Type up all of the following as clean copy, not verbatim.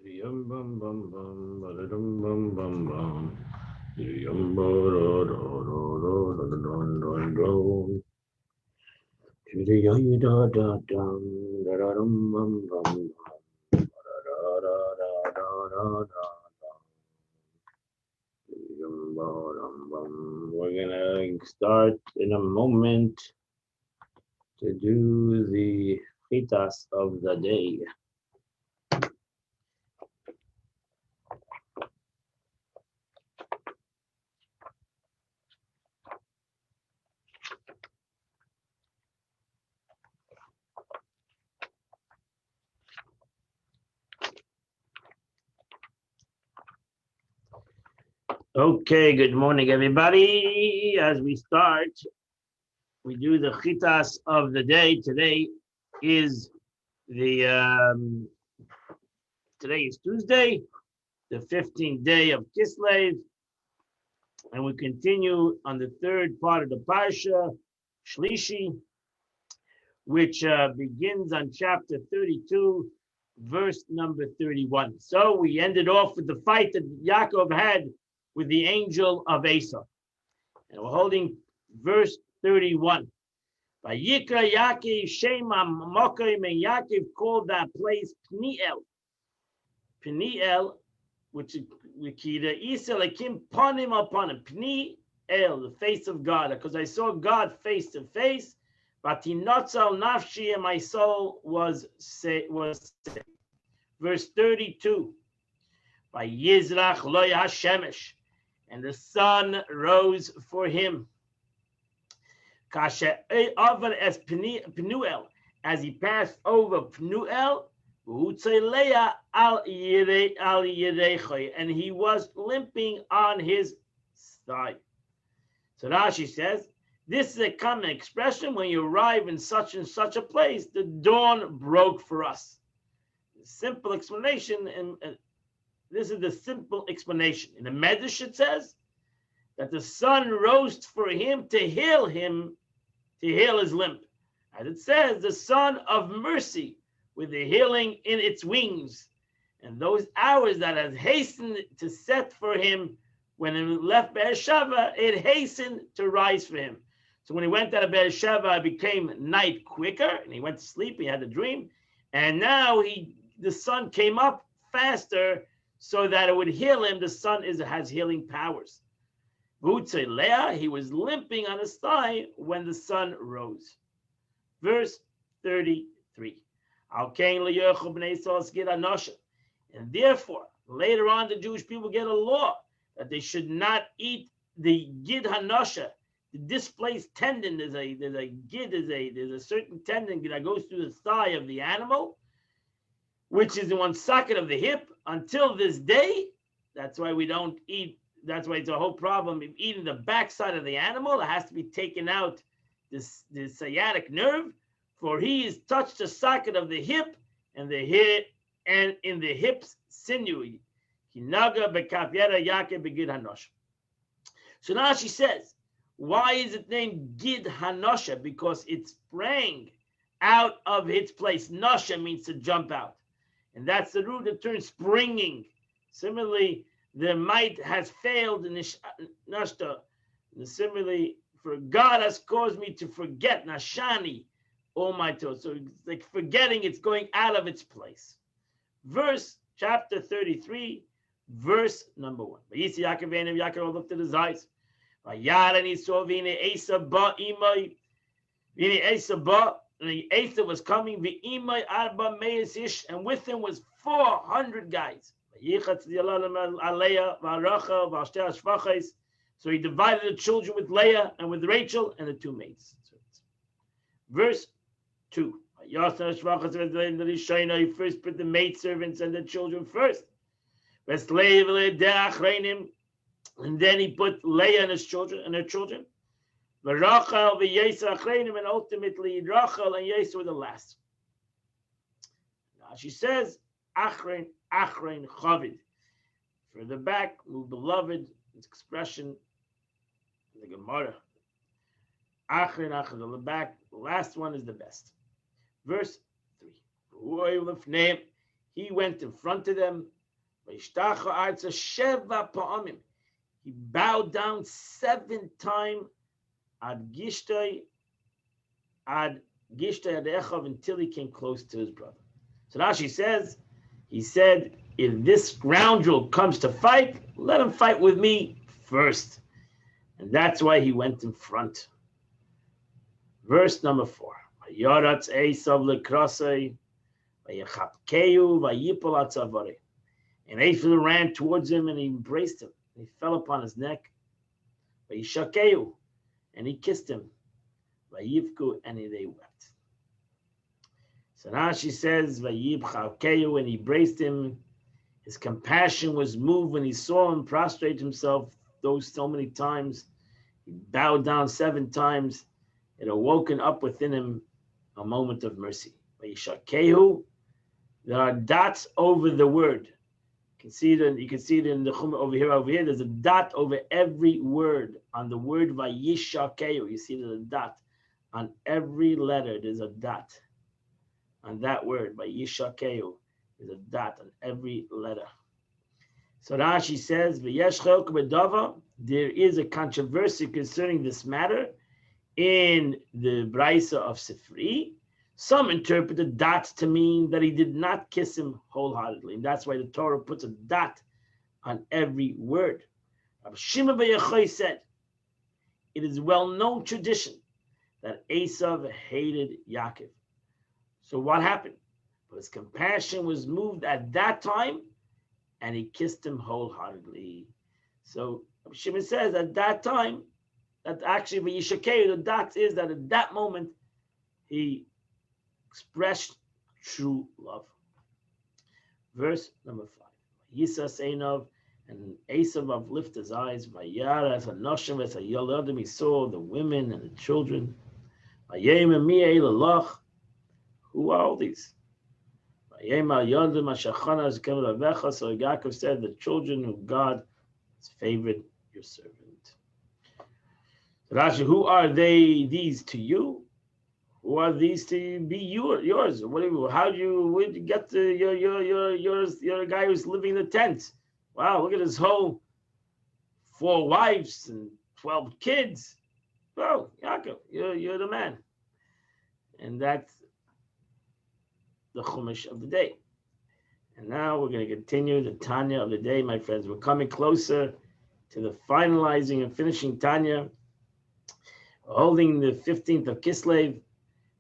Yum bum bum bum, ba-da-dum bum bum bum. Yum ba-da-da-da-da-da-da-da-da-da-da. Chidi-yum-da-da-dum, da-da-dum bum bum bum, ba-da-da-da-da-da-da-da. Yum ba-dum bum. We're gonna start in a moment to do the chitas of the day. Okay, good morning, everybody. As we start, we do the chitas of the day. Is the today is Tuesday, the 15th day of Kislev, and we continue on the third part of the parsha, Shlishi, which begins on chapter 32, verse number 31. So we ended off with the fight that Yaakov had with the angel of Esau, and we're holding verse 31. Vayikra Yaakov Shema Mokim, and Yaakov called that place Peniel. Peniel, which Wikida Isa Lakim Ponim upon him. Peniel, the face of God, because I saw God face to face. But Tinotzal Nafshi, and my soul was saved. Verse 32. By Yizrach Loy Hashemesh, and the sun rose for him. Kasher over as Penuel, as he passed over Penuel, and he was limping on his thigh. So Rashi says, this is a common expression when you arrive in such and such a place, the dawn broke for us. Simple explanation, and this is the simple explanation. In the Medrash it says that the sun rose for him, to heal his limp. As it says, the sun of mercy, with the healing in its wings. And those hours that has hastened to set for him, when he left Beersheba, it hastened to rise for him. So when he went out of Beersheba, it became night quicker, and he went to sleep, he had a dream, and now the sun came up faster so that it would heal him. The sun has healing powers. He was limping on his thigh when the sun rose. Verse 33. And therefore, later on, the Jewish people get a law that they should not eat the gid hanosha, the displaced tendon. There's a certain tendon that goes through the thigh of the animal, which is in one socket of the hip. Until this day, that's why we don't eat. That's why it's a whole problem of eating the backside of the animal. It has to be taken out, this sciatic nerve, for he has touched the socket of the hip, and in the hip's sinew. So now she says, why is it named Gid Hanosha? Because it sprang out of its place. Nosha means to jump out, and that's the root of the term springing. Similarly, the might has failed in Nashta. Similarly, for God has caused me to forget Nashani, all my toes. So it's like forgetting, it's going out of its place. Verse chapter 33, verse number 1. Yaakov looked at his eyes. And he saw Asa ba imay. Asa ba, and Asa was coming. Imay arba meis ish, and with him was 400 guys. So he divided the children with Leah and with Rachel and the two maids. Verse 2. He first put the maid servants and the children first. And then he put Leah and his children and her children. And ultimately Rachel and Yesa were the last. Now she says, Achrein Chavid. Further back, beloved, its expression in the Gemara. Achrein the back, the last one is the best. Verse 3. He went in front of them, Vayishtacha arza sheva pa'amim. He bowed down 7 times ad gishtay adechav, until he came close to his brother. So Rashi says, he said, if this scoundrel comes to fight, let him fight with me first. And that's why he went in front. Verse number 4. Vayoratz Esav lekrasei, vayachapkeu, vayipol atzavarei. And Esav ran towards him and he embraced him. He fell upon his neck. Vayishakeu, and he kissed him. Vayivku, and they wept. So Rashi says, Vayibchavkeu, and he embraced him. His compassion was moved when he saw him prostrate himself those so many times. He bowed down 7 times. It awoken up within him a moment of mercy. Vayishakeu, there are dots over the word. You can see it in the Chum over here. There's a dot over every word. On the word Vayishakeu, you see there's a dot. On every letter, there's a dot. On that word, Vayishakeu, there's a dot on every letter. So Rashi says, V'yesh chelek b'dava, there is a controversy concerning this matter in the Braisa of Sifri. Some interpret the dot to mean that he did not kiss him wholeheartedly. And that's why the Torah puts a dot on every word. Rabbi Shimon bar Yochai said, it is well-known tradition that Esav hated Yaakov. So what happened? But his compassion was moved at that time, and he kissed him wholeheartedly. So Rabbi Shimon says at that time, that actually Vayishakeu, the dot is that at that moment, he expressed true love. Verse number 5. Yisas Einov, and Esav uplifted his eyes. Vayara as a noshim as a yoladim, he saw the women and the children. Vayem emi'ei lalach. Who are all these? Vayem al yodim ashachana as kevel avecha. So Yaakov said, the children of God has favored your servant. Rashi, who are these to you? Who are these to be yours? What do you? How do you? Where did you get to you're a guy who's living in a tent? Wow, look at his whole 4 wives and 12 kids. Oh, Yaakov, you're the man. And that's the Chumash of the day. And now we're going to continue the Tanya of the day, my friends. We're coming closer to the finalizing and finishing Tanya. Holding the 15th of Kislev.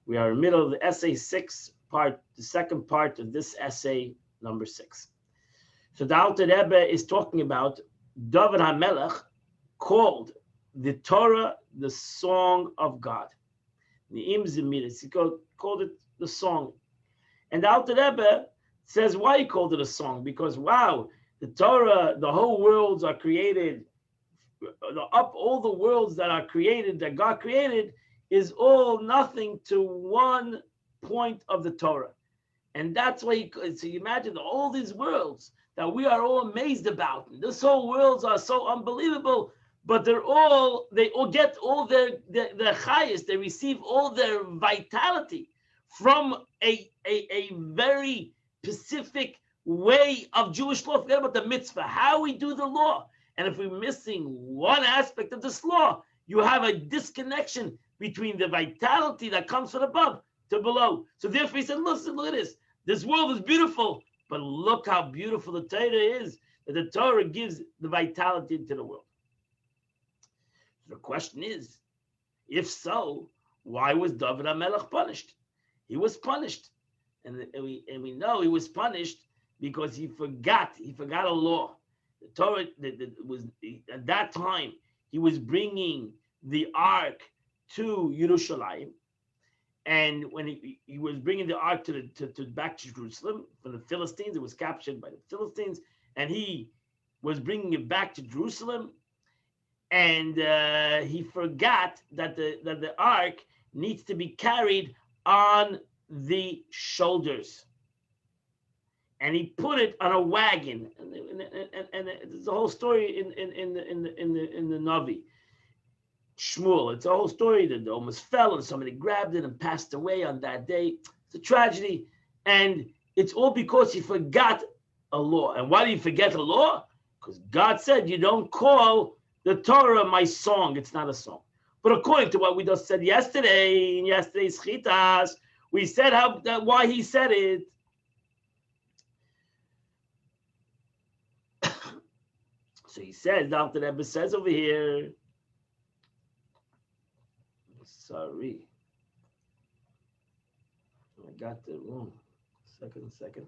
We are in the middle of the essay 6 part, the second part of this essay, number 6. So the Alter Rebbe is talking about David HaMelech called the Torah the song of God. Ni'im Zemiris, he called it the song. And the Alter Rebbe says why he called it a song, because wow, the Torah, the whole worlds are created, all the worlds that are created, that God created, is all nothing to one point of the Torah. And that's why so you imagine all these worlds that we are all amazed about. This whole worlds are so unbelievable, but they all get all their highest, they receive all their vitality from a very specific way of Jewish law. Forget about the mitzvah, how we do the law. And if we're missing one aspect of this law, you have a disconnection between the vitality that comes from above to below. So therefore he said, listen, look at this. This world is beautiful, but look how beautiful the Torah is, that the Torah gives the vitality into the world. So the question is, if so, why was David HaMelech punished? He was punished. And we know he was punished because he forgot a law. The Torah was at that time, he was bringing the ark to Yerushalayim, and when he was bringing the ark to back to Jerusalem from the Philistines, it was captured by the Philistines, and he was bringing it back to Jerusalem, and he forgot that the ark needs to be carried on the shoulders, and he put it on a wagon, and there's a whole story in the Navi. Shmuel, it's a whole story that almost fell and somebody grabbed it and passed away on that day. It's a tragedy, and it's all because he forgot a law. And why do you forget a law? Because God said you don't call the Torah my song. It's not a song. But according to what we just said yesterday, in yesterday's Chitas, we said why he said it. So he says, Dr. Rebbe says over here, sorry, I got the wrong. Second. Second.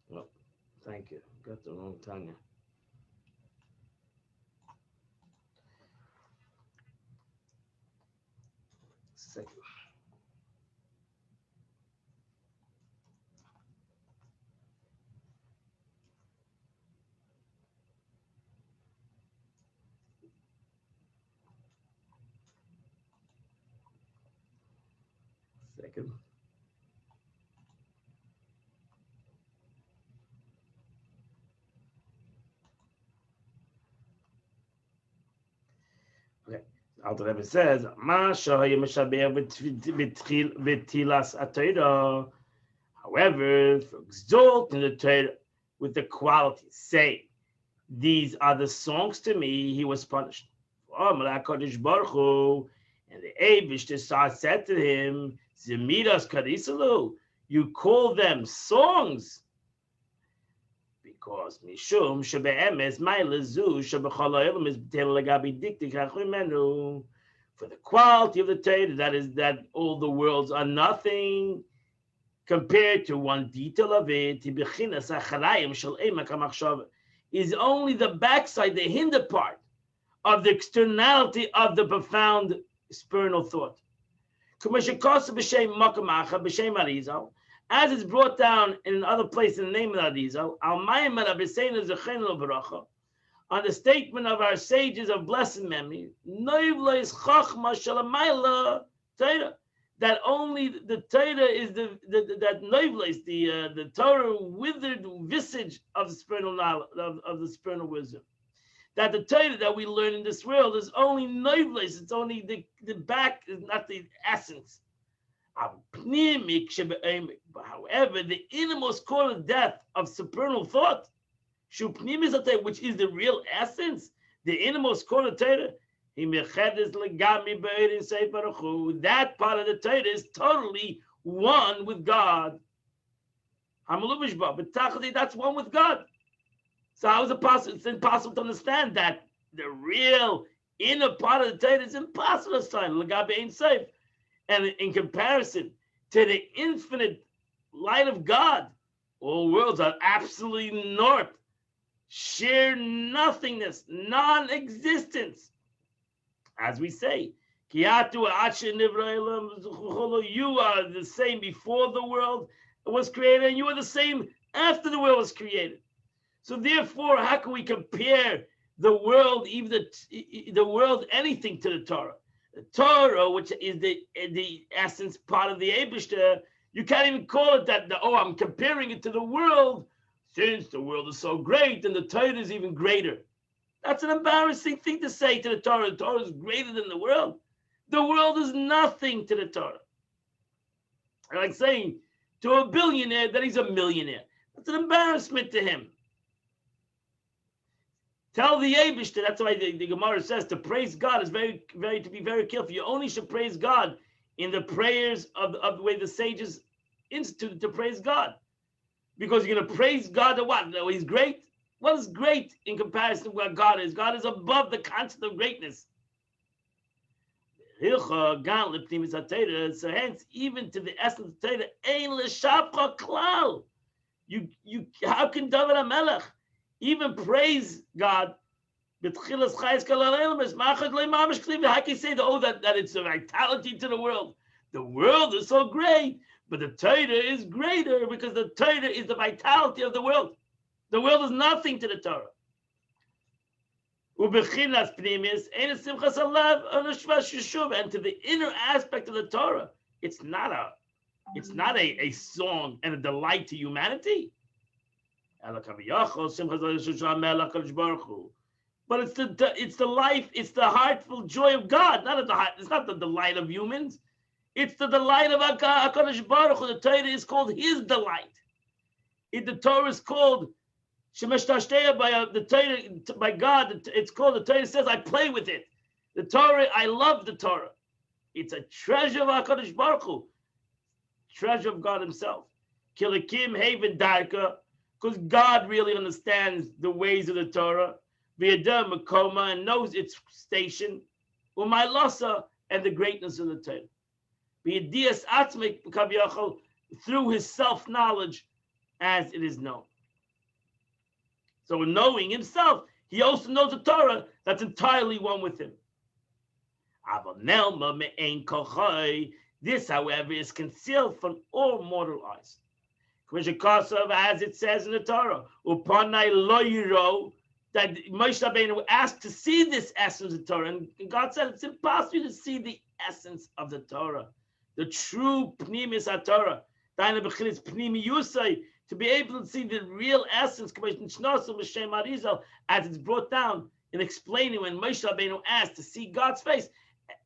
Well, thank you. Got the wrong Tanya. Second. Second. Okay. Alter Rebbe says, however, for exalting the Torah with the quality, say, these are the songs to me, he was punished. And the Eibishter said to him, Zemiras Karisalu, you call them songs because Mishum Shebe'emes Mailazu Shebechala'ilam is Lagabi Diktik Achimenu, for the quality of the Torah, that is that all the worlds are nothing compared to one detail of it, is only the backside, the hinder part of the externality of the profound spiritual thought. As it's brought down in another place in the name of Arizal, on the statement of our sages of blessed memory, that only the Torah is that noivles, the Torah withered visage of the spiritual knowledge, of the spiritual wisdom. That the Torah that we learn in this world is only noivles, it's only the back, is not the essence. However, the innermost core of depth of supernal thought, which is the real essence, the innermost core of Torah, that part of the Torah is totally one with God. But that's one with God. So how is it possible? It's impossible to understand that the real inner part of the Torah is impossible to understand. And in comparison to the infinite light of God, all worlds are absolutely naught, sheer nothingness, non-existence. As we say, you are the same before the world was created, and you are the same after the world was created. So therefore, how can we compare the world, even the world, anything to the Torah? The Torah, which is the essence part of the Eibishter, you can't even call it that. I'm comparing it to the world, since the world is so great, and the Torah is even greater. That's an embarrassing thing to say to the Torah. The Torah is greater than the world. The world is nothing to the Torah. Like saying to a billionaire that he's a millionaire. That's an embarrassment to him. Tell the Eibishter, that's why the Gemara says to praise God is to be very careful. You only should praise God in the prayers of the way the sages instituted to praise God. Because you're going to praise God at what? He's great? What is great in comparison to what God is? God is above the concept of greatness. So hence, even to the essence of Torah, how can David HaMelech even praise God? How can you say that it's a vitality to the world? The world is so great, but the Torah is greater because the Torah is the vitality of the world. The world is nothing to the Torah. And to the inner aspect of the Torah, it's not a song and a delight to humanity. but it's the life, it's the heartful joy of God, not the heart. It's not the delight of humans. It's the delight of HaKadosh Baruch Hu. The Torah is called His delight. The Torah is called Shemesh Tashteya by the Torah, by God. It's called, the Torah says, I play with it. The Torah, I love the Torah. It's a treasure of HaKadosh Baruch Hu, treasure of God Himself. Kilikim Haven Darka, because God really understands the ways of the Torah. V'yadeh Makoma, and knows its station. Umay Lasa, and the greatness of the Torah. V'yadias Atzmik Kaviyachol, through his self-knowledge, as it is known. So knowing himself, he also knows the Torah that's entirely one with him. This, however, is concealed from all mortal eyes. As it says in the Torah, that Moshe Rabbeinu asked to see this essence of the Torah, and God said it's impossible to see the essence of the Torah, the true Pnimis HaTorah, to be able to see the real essence, as it's brought down in explaining when Moshe Rabbeinu asked to see God's face,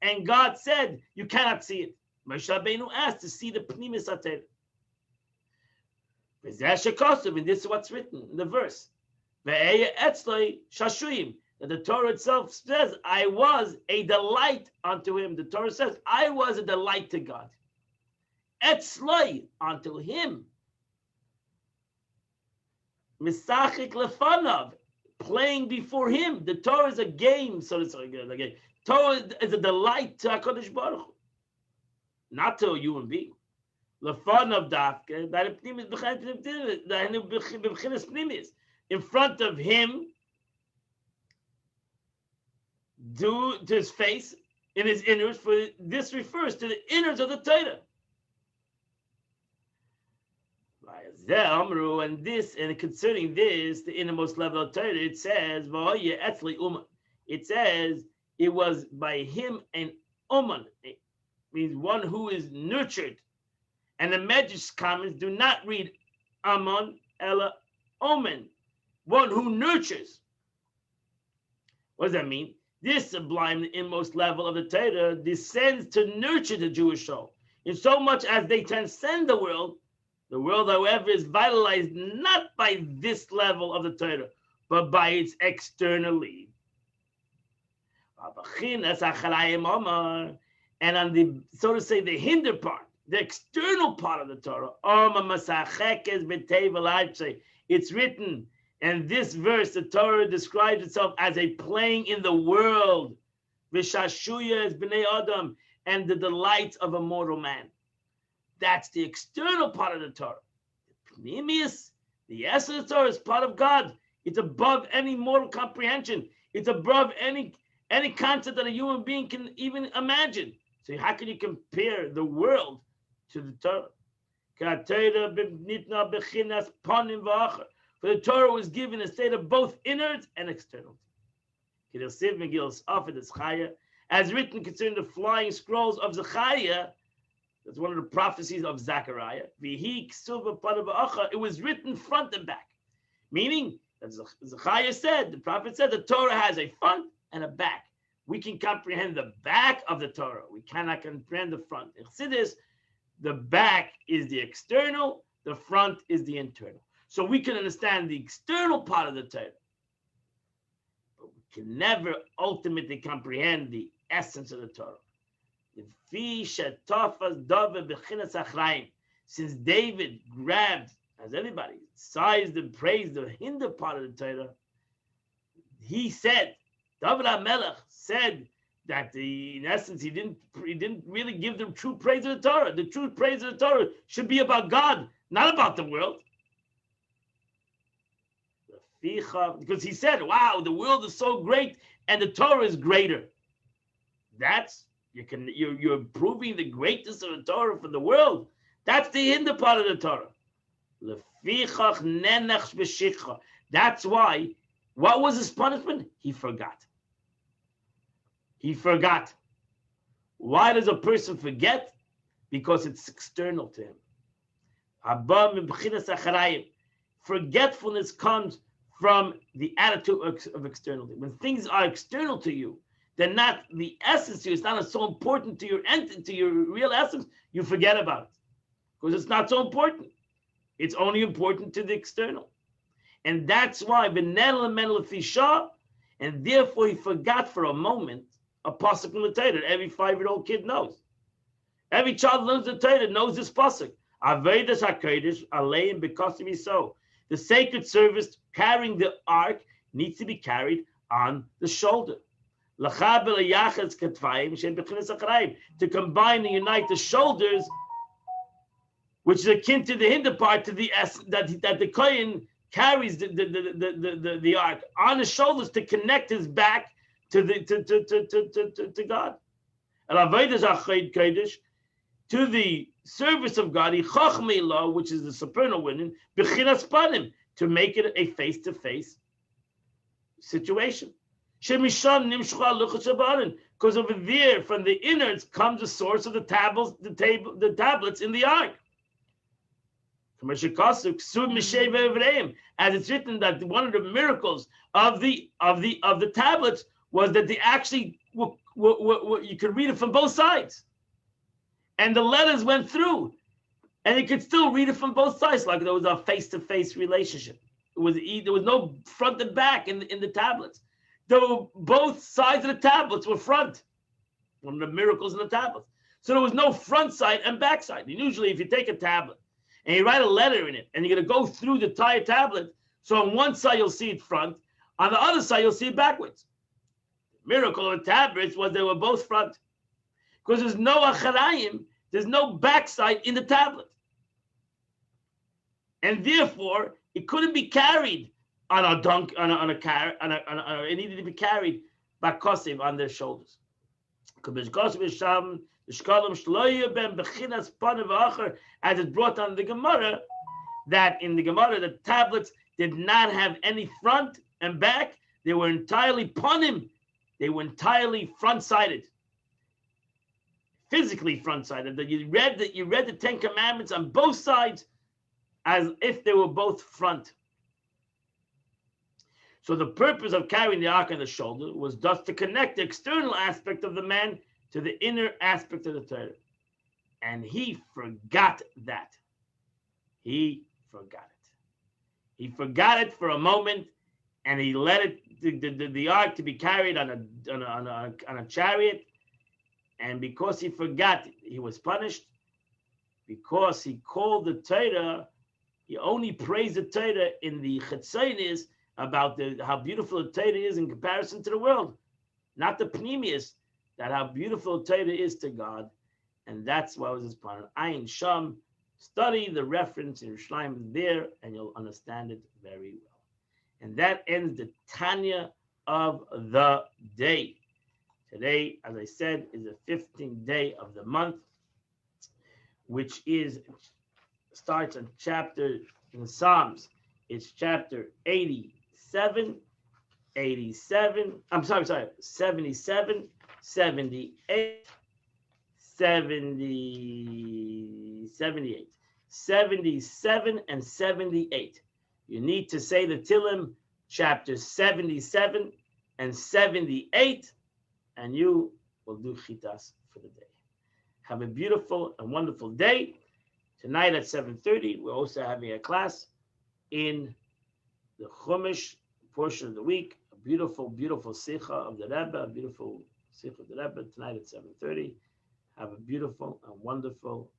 and God said, you cannot see it. Moshe Rabbeinu asked to see the Pnimis HaTorah. And this is what's written in the verse. That the Torah itself says, I was a delight unto him. The Torah says, I was a delight to God. Etzloi, unto him. Misachik lefanav, playing before him. The Torah is a game, so it's like a game. Torah is a delight to HaKadosh Baruch Hu, not to a human being. Lefanav dafke, in front of him, to his face, in his innards, for this refers to the innards of the Torah. And this, and concerning this, the innermost level of Torah, it says, it says, it was by him an Oman, it means one who is nurtured. And the Medrash comments do not read Amon, Ella, Omen, one who nurtures. What does that mean? This sublime, the inmost level of the Torah, descends to nurture the Jewish soul, in so much as they transcend the world. The world, however, is vitalized not by this level of the Torah, but by its external lead. And on the, so to say, the hinder part, the external part of the Torah, it's written, and this verse, the Torah describes itself as a playing in the world, v'shashuya is b'nei adam, and the delights of a mortal man. That's the external part of the Torah. The Pneumius, the essence of the Torah, is part of God. It's above any mortal comprehension. It's above any concept that a human being can even imagine. So how can you compare the world to the Torah? For the Torah was given a state of both innards and external. As written concerning the flying scrolls of Zechariah, that's one of the prophecies of Zechariah. It was written front and back. Meaning, as Zechariah said, the prophet said, the Torah has a front and a back. We can comprehend the back of the Torah. We cannot comprehend the front. In Chassidus, the back is the external, the front is the internal. So we can understand the external part of the Torah, but we can never ultimately comprehend the essence of the Torah. Since David grabbed, as everybody, sized and praised the hinder part of the Torah, he said, David HaMelech said that in essence he didn't really give the true praise of the Torah. The true praise of the Torah should be about God, not about the world. Because he said, wow, the world is so great and the Torah is greater. That's you're proving the greatness of the Torah for the world. That's the hinder part of the Torah. That's why, what was his punishment? He forgot. He forgot. Why does a person forget? Because it's external to him. Forgetfulness comes from the attitude of externality. When things are external to you, they're not the essence to you. It's not so important to your to your real essence. You forget about it because it's not so important. It's only important to the external, and that's why Benel Menel Fisha, and therefore he forgot for a moment a pasuk from the Torah that every 5-year-old kid knows. Every child learns the Torah, knows this pasuk. Avedas HaKodesh Aleim B'Kosim Yisrael. The sacred service carrying the ark needs to be carried on the shoulder. To combine and unite the shoulders, which is akin to the hinder part, to the that the Kohen carries the ark on his shoulders to connect his back to to God. To the service of God, which is the supernal women, to make it a face-to-face situation. Because over there, from the innards, comes the source of the tablets in the ark. As it's written that one of the miracles of the tablets was that they actually you could read it from both sides, and the letters went through, and you could still read it from both sides, like there was a face-to-face relationship. There was no front and back in the tablets. Both sides of the tablets were front. One of the miracles in the tablets. So there was no front side and back side. And usually, if you take a tablet and you write a letter in it, and you're going to go through the entire tablet, so on one side you'll see it front, on the other side you'll see it backwards. The miracle of the tablets was they were both front, because there's no acharayim, there's no backside in the tablet, and therefore it couldn't be carried on a dunk, it needed to be carried by kosev on their shoulders. As it's brought on the Gemara, that in the Gemara the tablets did not have any front and back; they were entirely panim. They were entirely front-sided, physically front-sided. That you read the Ten Commandments on both sides, as if they were both front. So the purpose of carrying the ark on the shoulder was thus to connect the external aspect of the man to the inner aspect of the Torah. And he forgot that. He forgot it. He forgot it for a moment, and he let it the ark to be carried on a chariot. And because he forgot, he was punished. Because he called the Torah, he only praised the Torah in the Chetzonis about how beautiful the Torah is in comparison to the world, not the Pnimius, that how beautiful the Torah is to God. And that's why it was his plan. Ayin Sham, study the reference in Yerushalayim there, and you'll understand it very well. And that ends the Tanya of the day. Today, as I said, is the 15th day of the month, which starts on chapter in Psalms. It's chapter 77, 77, 78, 77 and 78. You need to say the Tillim, chapter 77 and 78, and you will do Chitas for the day. Have a beautiful and wonderful day. Tonight at 7:30, we're also having a class in the Chumash portion of the week. A beautiful, beautiful Sikha of the Rebbe, a beautiful Sikha of the Rebbe tonight at 7:30. Have a beautiful and wonderful